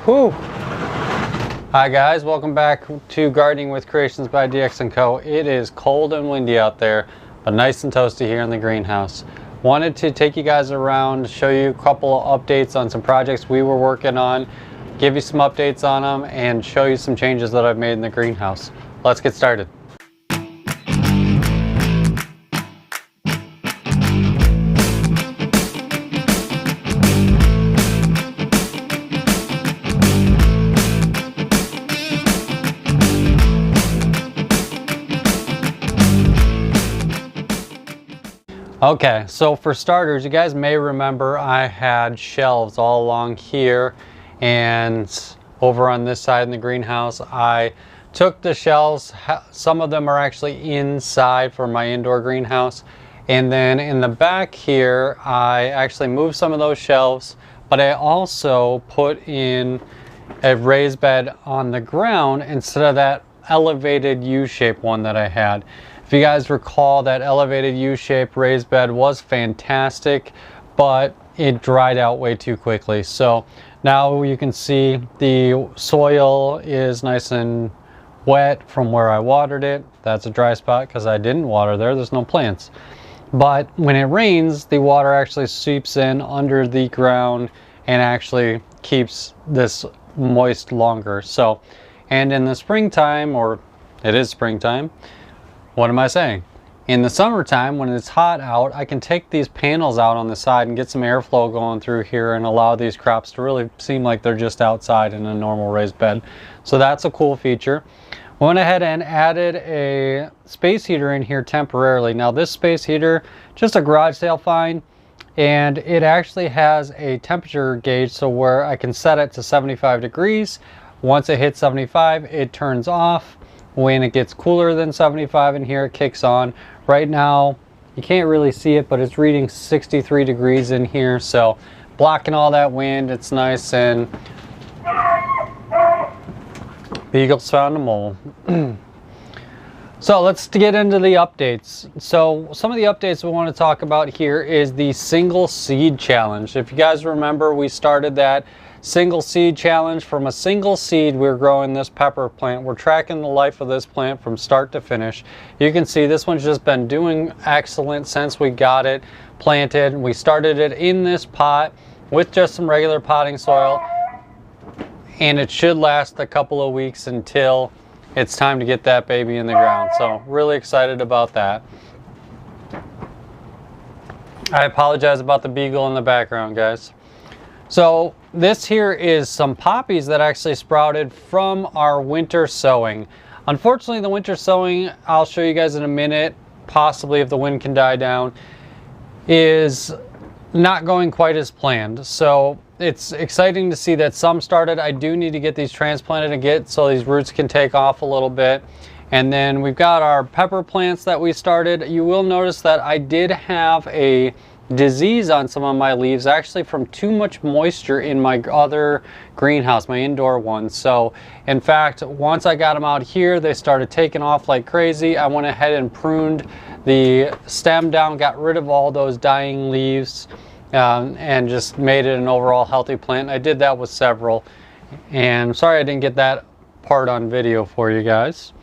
Whew. Hi guys, welcome back to Gardening with Creations by DX & Co. It is cold and windy out there, but nice and toasty here in the greenhouse. Wanted to take you guys around, show you a couple of updates on some projects we were working on, give you some updates on them, and show you some changes that I've made in the greenhouse. Let's get started. Okay, so for starters, you guys may remember I had shelves all along here and over on this side in the greenhouse. I took the shelves, some of them are actually inside for my indoor greenhouse, and then in the back here I actually moved some of those shelves, but I also put in a raised bed on the ground instead of that elevated U-shaped one that I had. If you guys recall, that elevated U-shaped raised bed was fantastic, but it dried out way too quickly. So now you can see the soil is nice and wet from where I watered it. That's a dry spot because I didn't water there. There's no plants. But when it rains, the water actually seeps in under the ground and actually keeps this moist longer. So, and in the springtime, or it is springtime, what am I saying? In the summertime, when it's hot out, I can take these panels out on the side and get some airflow going through here and allow these crops to really seem like they're just outside in a normal raised bed. So that's a cool feature. I went ahead and added a space heater in here temporarily. Now this space heater, just a garage sale find, and it actually has a temperature gauge so where I can set it to 75 degrees. Once it hits 75, it turns off. When it gets cooler than 75 in here, it kicks on. Right now, you can't really see it, but it's reading 63 degrees in here, so blocking all that wind. It's nice. And Beagles found a mole. So let's get into the updates. So some of the updates we want to talk about here is the single seed challenge. If you guys remember, we started that single seed challenge. From a single seed, we're growing this pepper plant. We're tracking the life of this plant from start to finish. You can see this one's just been doing excellent since we got it planted. We started it in this pot with just some regular potting soil, and it should last a couple of weeks until it's time to get that baby in the ground. So really excited about that. I apologize about the beagle in the background, guys. So this here is some poppies that actually sprouted from our winter sowing. Unfortunately, the winter sowing, I'll show you guys in a minute, possibly if the wind can die down, is not going quite as planned. So it's exciting to see that some started. I do need to get these transplanted again so these roots can take off a little bit. And then we've got our pepper plants that we started. You will notice that I did have a disease on some of my leaves, actually from too much moisture in my other greenhouse, my indoor one. So in fact, once I got them out here, they started taking off like crazy. I went ahead and pruned the stem down, got rid of all those dying leaves, and just made it an overall healthy plant. I did that with several, and sorry I didn't get that part on video for you guys.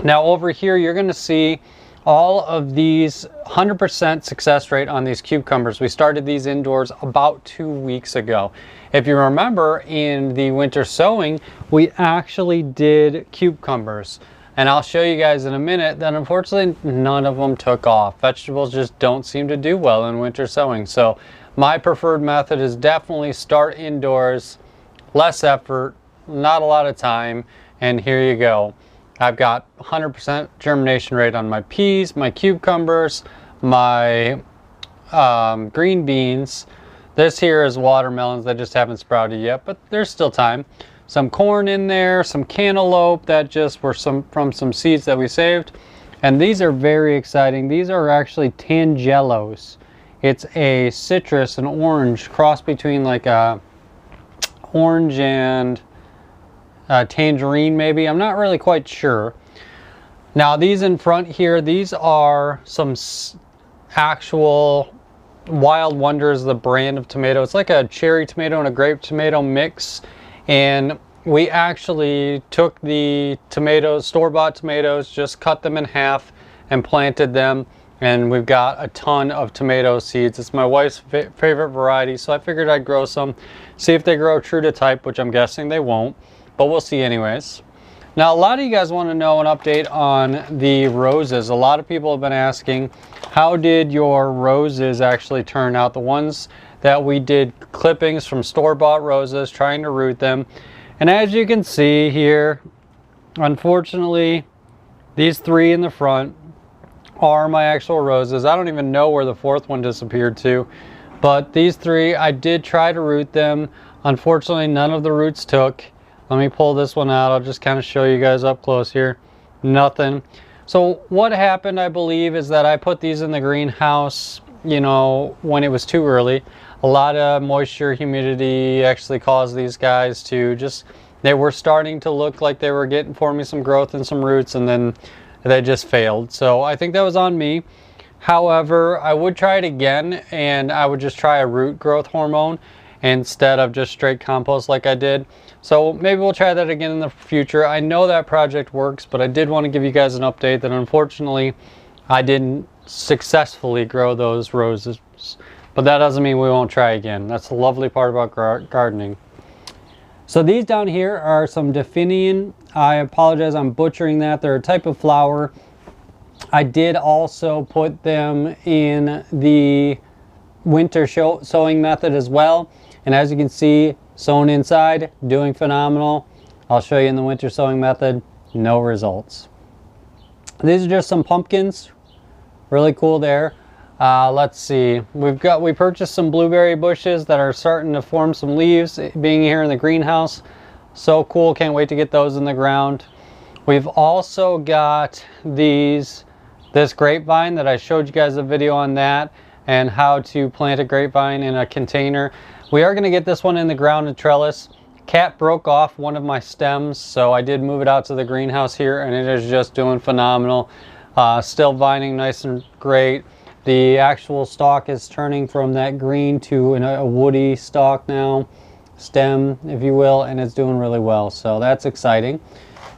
Now over here, you're going to see all of these 100% success rate on these cucumbers. We started these indoors about 2 weeks ago. If you remember, in the winter sowing, we actually did cucumbers. And I'll show you guys in a minute that unfortunately none of them took off. Vegetables just don't seem to do well in winter sowing. So my preferred method is definitely start indoors, less effort, not a lot of time, and here you go. I've got 100% germination rate on my peas, my cucumbers, my green beans. This here is watermelons that just haven't sprouted yet, but there's still time. Some corn in there, some cantaloupe that just were from some seeds that we saved. And these are very exciting. These are actually tangelos. It's a citrus, an orange, cross between like a orange and tangerine maybe. I'm not really quite sure. Now these in front here, these are some actual Wild Wonder is the brand of tomato. It's like a cherry tomato and a grape tomato mix. And we actually took the tomatoes, store-bought tomatoes, just cut them in half and planted them. And we've got a ton of tomato seeds. It's my wife's favorite variety, so I figured I'd grow some, see if they grow true to type, which I'm guessing they won't, but we'll see anyways. Now, a lot of you guys want to know an update on the roses. A lot of people have been asking, how did your roses actually turn out? The ones that we did clippings from store-bought roses, trying to root them. And as you can see here, unfortunately, these three in the front are my actual roses. I don't even know where the fourth one disappeared to, but these three, I did try to root them. Unfortunately, none of the roots took. Let me pull this one out. I'll just kind of show you guys up close here. Nothing. So what happened, I believe, is that I put these in the greenhouse, you know, when it was too early. A lot of moisture, humidity actually caused these guys to just, they were starting to look like they were forming some growth and some roots, and then they just failed. So I think that was on me. However, I would try it again, and I would just try a root growth hormone instead of just straight compost like I did. So maybe we'll try that again in the future. I know that project works, but I did want to give you guys an update that unfortunately I didn't successfully grow those roses. But that doesn't mean we won't try again. That's the lovely part about gardening. So these down here are some Definian. I apologize, I'm butchering that. They're a type of flower. I did also put them in the winter sowing method as well. And as you can see, sown inside, doing phenomenal. I'll show you in the winter sowing method, no results. These are just some pumpkins, really cool there. Let's see, we purchased some blueberry bushes that are starting to form some leaves, being here in the greenhouse. So cool, can't wait to get those in the ground. We've also got this grapevine that I showed you guys a video on that and how to plant a grapevine in a container. We are going to get this one in the ground and trellis. Cat broke off one of my stems, so I did move it out to the greenhouse here, and it is just doing phenomenal. Still vining nice and great. The actual stalk is turning from that green to a woody stalk now, stem if you will, and it's doing really well, so that's exciting.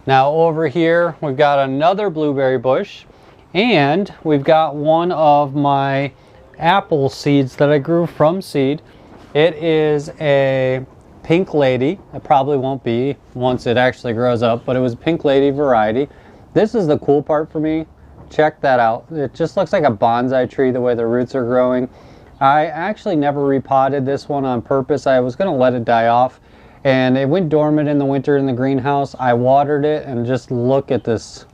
Now over here we've got another blueberry bush, and we've got one of my apple seeds that I grew from seed. It is a Pink Lady. It probably won't be once it actually grows up, but it was Pink Lady variety. This is the cool part for me. Check that out. It just looks like a bonsai tree the way the roots are growing. I actually never repotted this one on purpose. I was going to let it die off, and it went dormant in the winter in the greenhouse. I watered it, and just look at this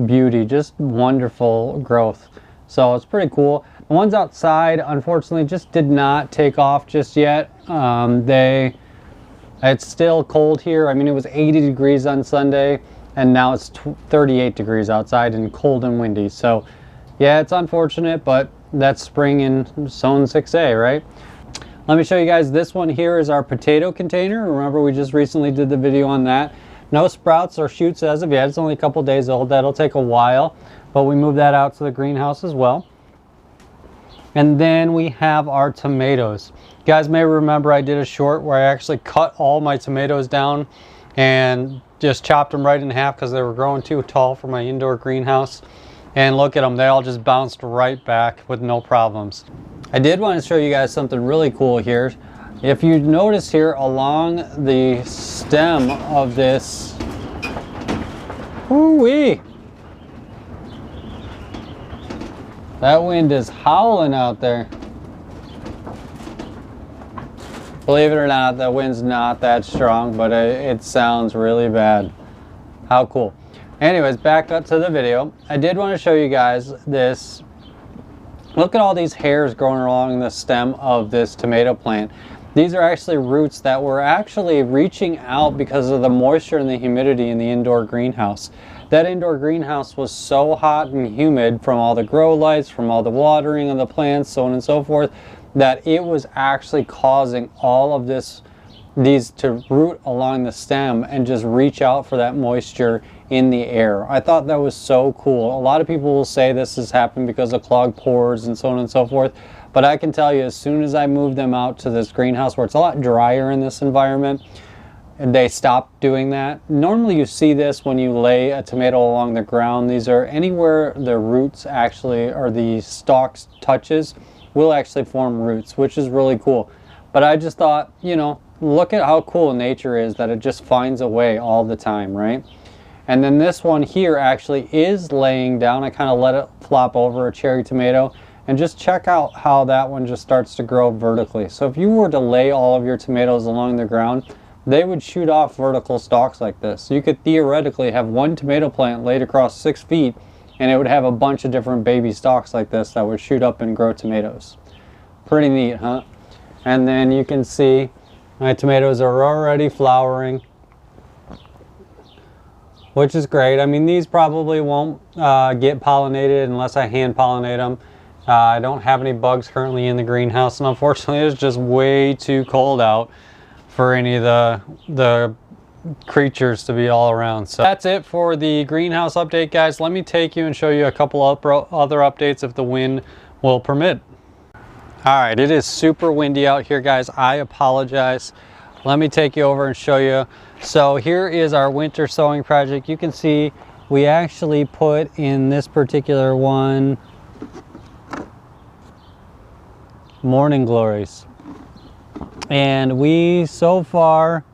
beauty, just wonderful growth. So it's pretty cool. The ones outside unfortunately just did not take off just yet. It's still cold here. I mean, it was 80 degrees on Sunday, and now it's 38 degrees outside and cold and windy. So yeah, it's unfortunate, but that's spring in Zone 6A, right? Let me show you guys, this one here is our potato container. Remember, we just recently did the video on that. No sprouts or shoots as of yet. It's only a couple days old. That'll take a while, but we moved that out to the greenhouse as well. And then we have our tomatoes. You guys may remember I did a short where I actually cut all my tomatoes down and just chopped them right in half because they were growing too tall for my indoor greenhouse. And look at them, they all just bounced right back with no problems. I did want to show you guys something really cool here. If you notice here along the stem of this, woo-wee, that wind is howling out there. Believe it or not, the wind's not that strong, but it sounds really bad. How cool. Anyways, back up to the video. I did want to show you guys this. Look at all these hairs growing along the stem of this tomato plant. These are actually roots that were actually reaching out because of the moisture and the humidity in the indoor greenhouse. That indoor greenhouse was so hot and humid from all the grow lights, from all the watering of the plants, so on and so forth, that it was actually causing all of these to root along the stem and just reach out for that moisture in the air. I thought that was so cool. A lot of people will say this has happened because of clogged pores and so on and so forth, But I can tell you, as soon as I moved them out to this greenhouse where it's a lot drier in this environment, and they stopped doing that. Normally you see this when you lay a tomato along the ground. These are anywhere the roots actually, or the stalks touches, will actually form roots, which is really cool. But I just thought, you know, look at how cool nature is, that it just finds a way all the time, right? And then this one here actually is laying down. I kind of let it flop over a cherry tomato, and just check out how that one just starts to grow vertically. So if you were to lay all of your tomatoes along the ground, they would shoot off vertical stalks like this. So you could theoretically have one tomato plant laid across 6 feet, and it would have a bunch of different baby stalks like this that would shoot up and grow tomatoes. Pretty neat, huh? And then you can see my tomatoes are already flowering, which is great. I mean, these probably won't get pollinated unless I hand pollinate them. I don't have any bugs currently in the greenhouse, and unfortunately it's just way too cold out for any of the creatures to be all around. So that's it for the greenhouse update, guys. Let me take you and show you a couple other updates if the wind will permit. All right, it is super windy out here, guys. I apologize. Let me take you over and show you. So here is our winter sowing project. You can see we actually put in this particular one morning glories, and we so far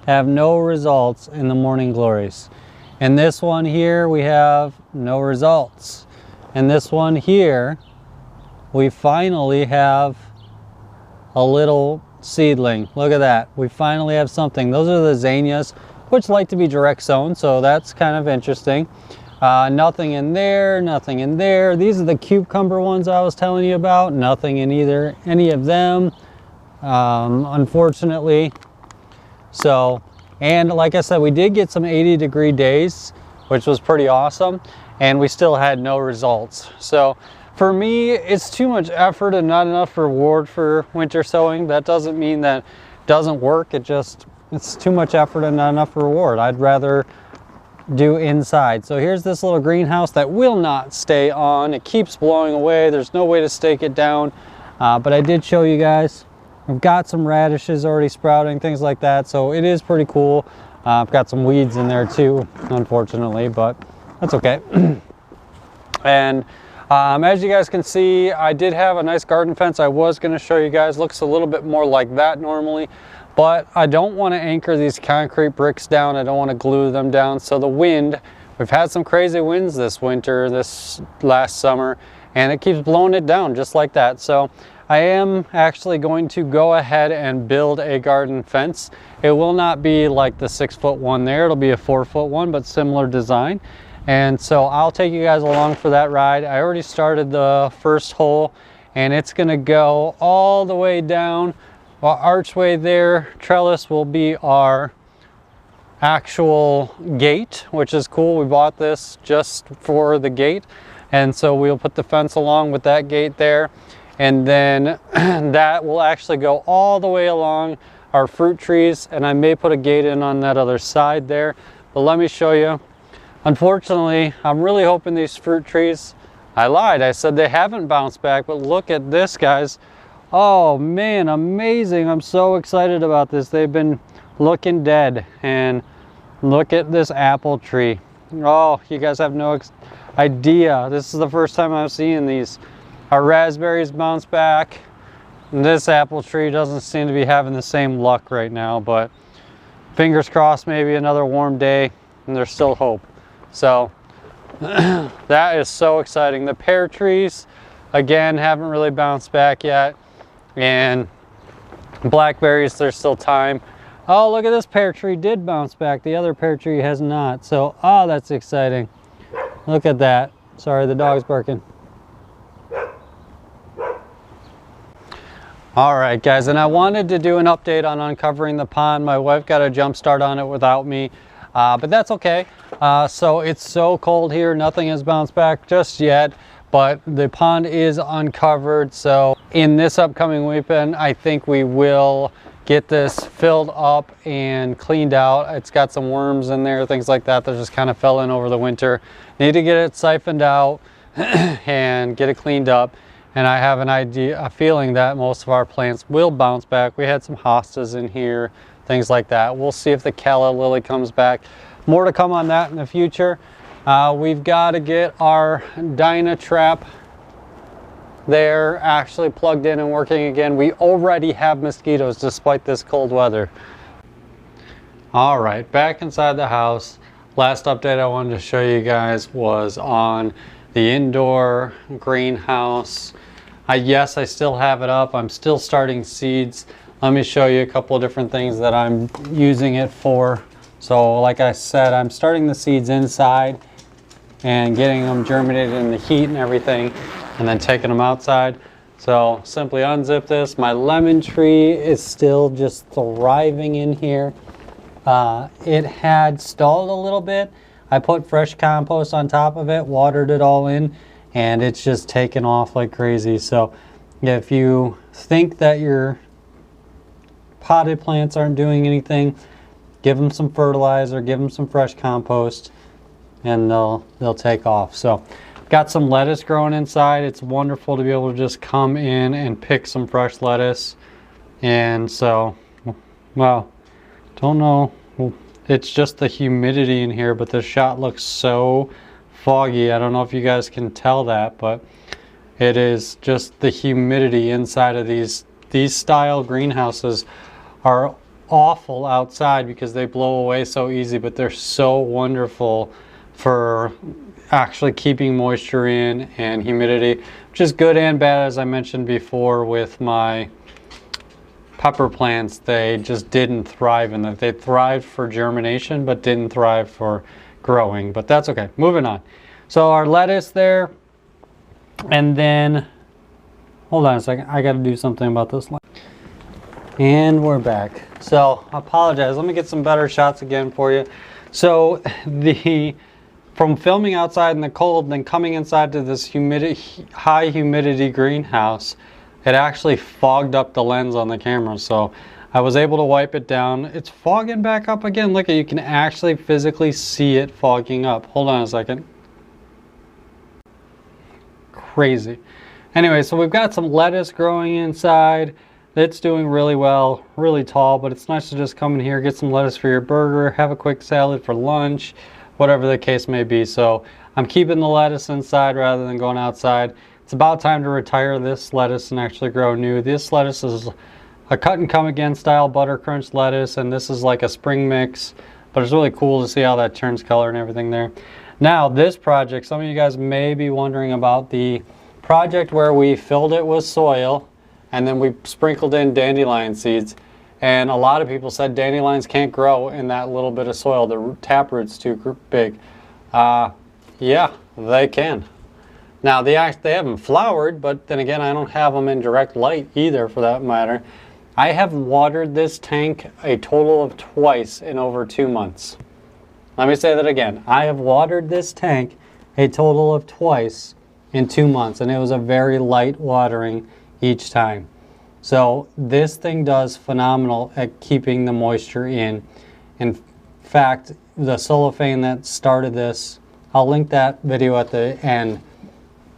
have no results in the morning glories. And this one here we have no results, and this one here we finally have a little seedling. Look at that, we finally have something. Those are the zinnias, which like to be direct sown, so that's kind of interesting. Nothing in there, nothing in there. These are the cucumber ones I was telling you about. Nothing in any of them, unfortunately. So, and like I said, we did get some 80-degree days, which was pretty awesome, and we still had no results. So for me, it's too much effort and not enough reward for winter sowing. That doesn't mean that it doesn't work. It's too much effort and not enough reward. I'd rather do inside. So here's this little greenhouse that will not stay on. It keeps blowing away. There's no way to stake it down. But I did show you guys. I've got some radishes already sprouting, things like that. So it is pretty cool. I've got some weeds in there too, unfortunately, but that's okay. And as you guys can see, I did have a nice garden fence I was going to show you guys. Looks a little bit more like that normally. But I don't want to anchor these concrete bricks down. I don't want to glue them down. So the wind, we've had some crazy winds this winter, this last summer, and it keeps blowing it down just like that. So I am actually going to go ahead and build a garden fence. It will not be like the 6-foot one there. It'll be a 4-foot one, but similar design. And so I'll take you guys along for that ride. I already started the first hole, and it's going to go all the way down. Our archway there, trellis, will be our actual gate, which is cool. We bought this just for the gate, and so we'll put the fence along with that gate there, and then that will actually go all the way along our fruit trees, and I may put a gate in on that other side there, but let me show you. Unfortunately, I'm really hoping these fruit trees, I lied, I said they haven't bounced back, but look at this, guys. Oh man, amazing. I'm so excited about this. They've been looking dead. And look at this apple tree. Oh, you guys have no idea. This is the first time I've seen these. Our raspberries bounce back. And this apple tree doesn't seem to be having the same luck right now, but fingers crossed, maybe another warm day and there's still hope. So that is so exciting. The pear trees, again, haven't really bounced back yet. And blackberries, there's still time. Oh, look at this pear tree did bounce back. The other pear tree has not. So, oh, that's exciting. Look at that. Sorry, the dog's barking. All right, guys, and I wanted to do an update on uncovering the pond. My wife got a jump start on it without me, but that's okay. So it's so cold here. Nothing has bounced back just yet. But the pond is uncovered, so in this upcoming weekend, I think we will get this filled up and cleaned out. It's got some worms in there, things like that that just kind of fell in over the winter. Need to get it siphoned out and get it cleaned up. and I have a feeling that most of our plants will bounce back. We had some hostas in here, things like that. We'll see if the calla lily comes back. More to come on that in the future. We've got to get our Dyna trap there actually plugged in and working again. We already have mosquitoes despite this cold weather. All right, back inside the house. Last update I wanted to show you guys was on the indoor greenhouse. Yes, I still have it up. I'm still starting seeds. Let me show you a couple of different things that I'm using it for. So like I said, I'm starting the seeds inside and getting them germinated in the heat and everything, and then taking them outside. So simply unzip this. My lemon tree is still just thriving in here. It had stalled a little bit. I put fresh compost on top of it, watered it all in, and it's just taken off like crazy. So if you think that your potted plants aren't doing anything, give them some fertilizer, give them some fresh compost, and they'll take off. So got some lettuce growing inside. It's wonderful to be able to just come in and pick some fresh lettuce. And so, well, don't know, it's just the humidity in here, but this shot looks so foggy. I don't know if you guys can tell that, but it is just the humidity inside of these style greenhouses are awful outside because they blow away so easy, but they're so wonderful for actually keeping moisture in and humidity, which is good and bad. As I mentioned before with my pepper plants, they just didn't thrive in that. They thrived for germination but didn't thrive for growing, but that's okay. Moving on. So our lettuce there, and then hold on a second, I got to do something about this light. And we're back. So I apologize, let me get some better shots again for you. So from filming outside in the cold, then coming inside to this high humidity greenhouse, it actually fogged up the lens on the camera. So I was able to wipe it down. It's fogging back up again. Look, you can actually physically see it fogging up. Hold on a second. Crazy. Anyway, so we've got some lettuce growing inside. It's doing really well, really tall, but it's nice to just come in here, get some lettuce for your burger, have a quick salad for lunch, whatever the case may be. So I'm keeping the lettuce inside rather than going outside. It's about time to retire this lettuce and actually grow new. This lettuce is a cut and come again style butter crunch lettuce, and this is like a spring mix, but it's really cool to see how that turns color and everything there. Now this project, some of you guys may be wondering about the project where we filled it with soil and then we sprinkled in dandelion seeds, and a lot of people said dandelions can't grow in that little bit of soil. The taproot's too big. Yeah, they can. Now they haven't flowered, but then again, I don't have them in direct light either, for that matter. I have watered this tank a total of twice in over 2 months. Let me say that again. I have watered this tank a total of twice in 2 months, and it was a very light watering each time. So this thing does phenomenal at keeping the moisture in. In fact, the cellophane that started this, I'll link that video at the end.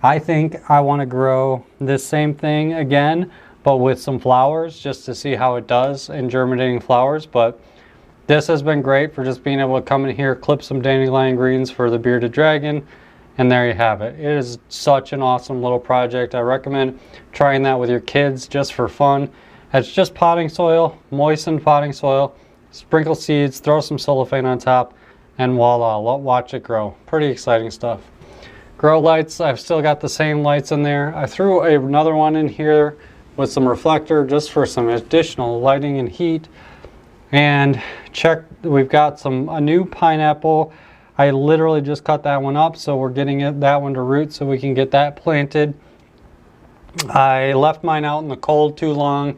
I think I want to grow this same thing again, but with some flowers, just to see how it does in germinating flowers. But this has been great for just being able to come in here, clip some dandelion greens for the bearded dragon, and there you have it. It is such an awesome little project. I recommend trying that with your kids just for fun. It's just potting soil, moistened potting soil, sprinkle seeds, throw some cellophane on top, and voila, watch it grow. Pretty exciting stuff. Grow lights, I've still got the same lights in there. I threw another one in here with some reflector just for some additional lighting and heat. And check, we've got a new pineapple. I literally just cut that one up, so we're getting that one to root so we can get that planted. I left mine out in the cold too long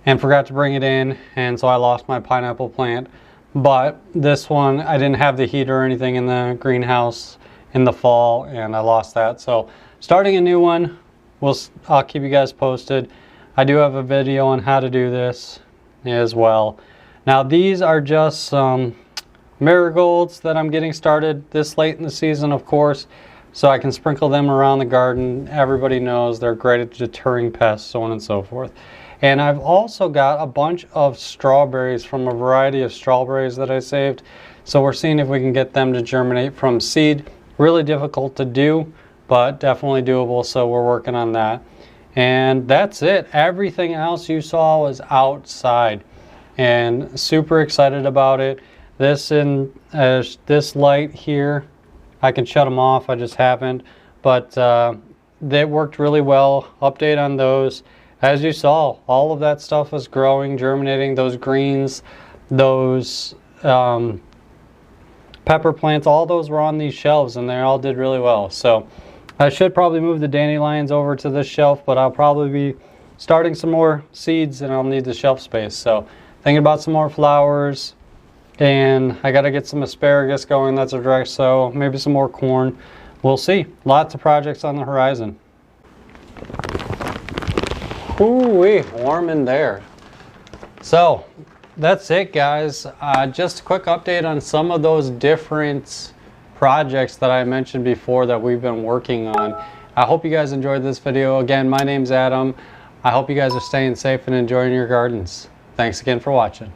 and forgot to bring it in, and so I lost my pineapple plant. But this one, I didn't have the heater or anything in the greenhouse in the fall, and I lost that. So starting a new one, I'll keep you guys posted. I do have a video on how to do this as well. Now these are just some marigolds that I'm getting started this late in the season, of course. so I can sprinkle them around the garden. Everybody knows they're great at deterring pests, so on and so forth. And I've also got a bunch of strawberries from a variety of strawberries that I saved. So we're seeing if we can get them to germinate from seed. Really difficult to do, but definitely doable, so we're working on that. And that's it. Everything else you saw was outside, and super excited about it. This light here, I can shut them off, I just haven't, but they worked really well. Update on those. As you saw, all of that stuff was growing, germinating. Those greens, those pepper plants, all those were on these shelves, and they all did really well. So I should probably move the dandelions over to this shelf, but I'll probably be starting some more seeds, and I'll need the shelf space. So thinking about some more flowers, and I got to get some asparagus going. That's a direct sow. Maybe some more corn. We'll see. Lots of projects on the horizon. Ooh-wee, warm in there. So that's it, guys. Just a quick update on some of those different projects that I mentioned before that we've been working on. I hope you guys enjoyed this video. Again, my name's Adam. I hope you guys are staying safe and enjoying your gardens. Thanks again for watching.